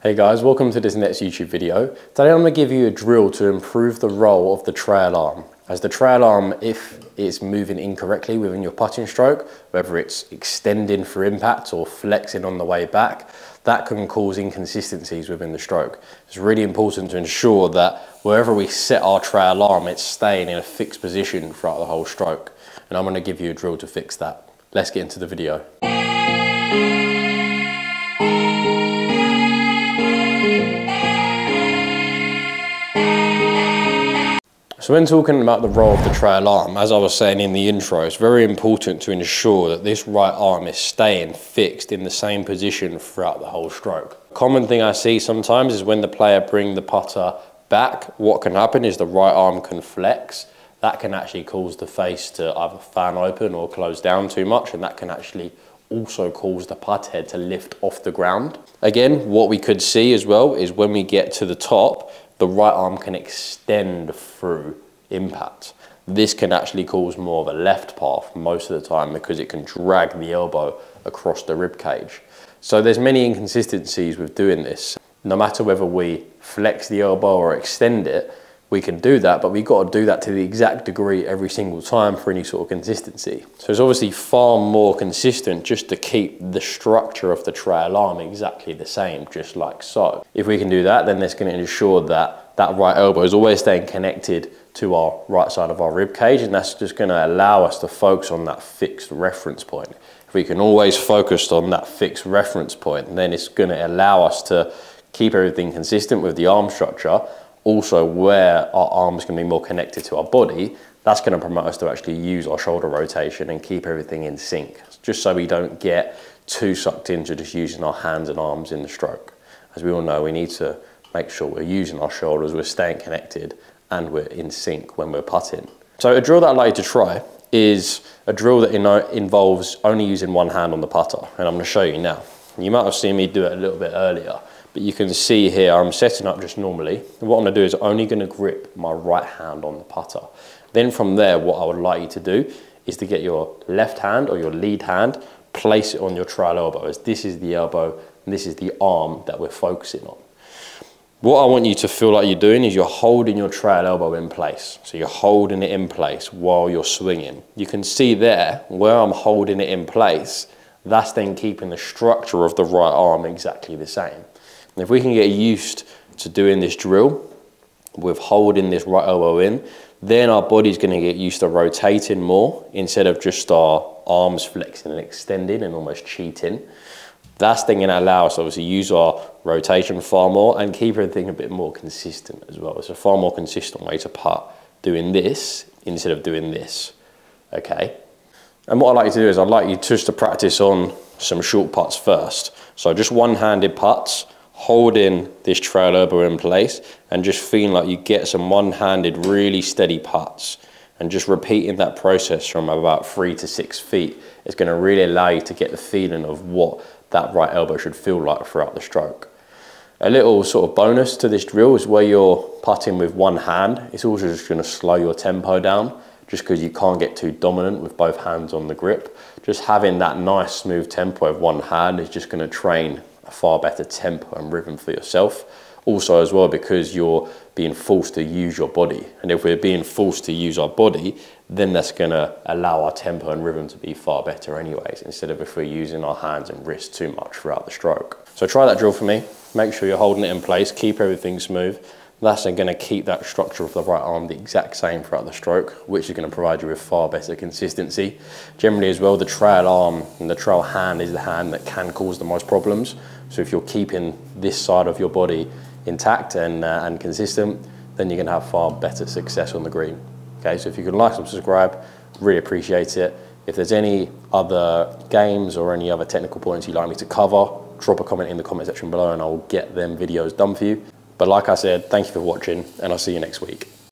Hey guys, welcome to this next YouTube video. Today I'm going to give you a drill to improve the roll of the trail arm. As the trail arm, if it's moving incorrectly within your putting stroke, whether it's extending for impact or flexing on the way back, that can cause inconsistencies within the stroke. It's really important to ensure that wherever we set our trail arm, it's staying in a fixed position throughout the whole stroke. And I'm going to give you a drill to fix that. Let's get into the video. So when talking about the roll of the trail arm, as I was saying in the intro, it's very important to ensure that this right arm is staying fixed in the same position throughout the whole stroke. Common thing I see sometimes is when the player bring the putter back, what can happen is the right arm can flex. That can actually cause the face to either fan open or close down too much, and that can actually also cause the putt head to lift off the ground. Again, what we could see as well is when we get to the top, the right arm can extend through impact. This can actually cause more of a left path most of the time because it can drag the elbow across the rib cage. So there's many inconsistencies with doing this. No matter whether we flex the elbow or extend it, we can do that, but we've got to do that to the exact degree every single time for any sort of consistency. So it's obviously far more consistent just to keep the structure of the trail arm exactly the same, just like so. If we can do that, then that's going to ensure that that right elbow is always staying connected to our right side of our rib cage, and that's just going to allow us to focus on that fixed reference point. If we can always focus on that fixed reference point, then it's going to allow us to keep everything consistent with the arm structure. Also, where our arms can be more connected to our body, that's going to promote us to actually use our shoulder rotation and keep everything in sync, just so we don't get too sucked into just using our hands and arms in the stroke. As we all know, we need to make sure we're using our shoulders, we're staying connected, and we're in sync when we're putting. So a drill that I'd like you to try is a drill that involves only using one hand on the putter, and I'm going to show you now. You might have seen me do it a little bit earlier, but you can see here I'm setting up just normally. And what I'm going to do is only going to grip my right hand on the putter. Then from there, what I would like you to do is to get your left hand or your lead hand, place it on your trail elbow, as this is the elbow and this is the arm that we're focusing on. What I want you to feel like you're doing is you're holding your trail elbow in place. So you're holding it in place while you're swinging. You can see there where I'm holding it in place, that's then keeping the structure of the right arm exactly the same. And if we can get used to doing this drill with holding this right elbow in, then our body's going to get used to rotating more instead of just our arms flexing and extending and almost cheating. That's then going to allow us to obviously use our rotation far more and keep everything a bit more consistent as well. It's a far more consistent way to putt doing this instead of doing this, okay? And what I'd like you to do is I'd like you just to practice on some short putts first. So just one-handed putts, holding this trail elbow in place and just feeling like you get some one-handed really steady putts, and just repeating that process from about 3 to 6 feet is going to really allow you to get the feeling of what that right elbow should feel like throughout the stroke. A little sort of bonus to this drill is where you're putting with one hand, it's also just going to slow your tempo down just because you can't get too dominant with both hands on the grip. Just having that nice smooth tempo of one hand is just going to train a far better tempo and rhythm for yourself. Also as well, because you're being forced to use your body, and if we're being forced to use our body, then that's going to allow our tempo and rhythm to be far better anyways, instead of if we're using our hands and wrists too much throughout the stroke. So try that drill for me. Make sure you're holding it in place, keep everything smooth. That's going to keep that structure of the right arm the exact same throughout the stroke, which is going to provide you with far better consistency. Generally as well, the trail arm and the trail hand is the hand that can cause the most problems. So if you're keeping this side of your body intact and consistent, then you're going to have far better success on the green. Okay, so if you can like and subscribe, really appreciate it. If there's any other games or any other technical points you'd like me to cover, drop a comment in the comment section below and I'll get them videos done for you. But like I said, thank you for watching and I'll see you next week.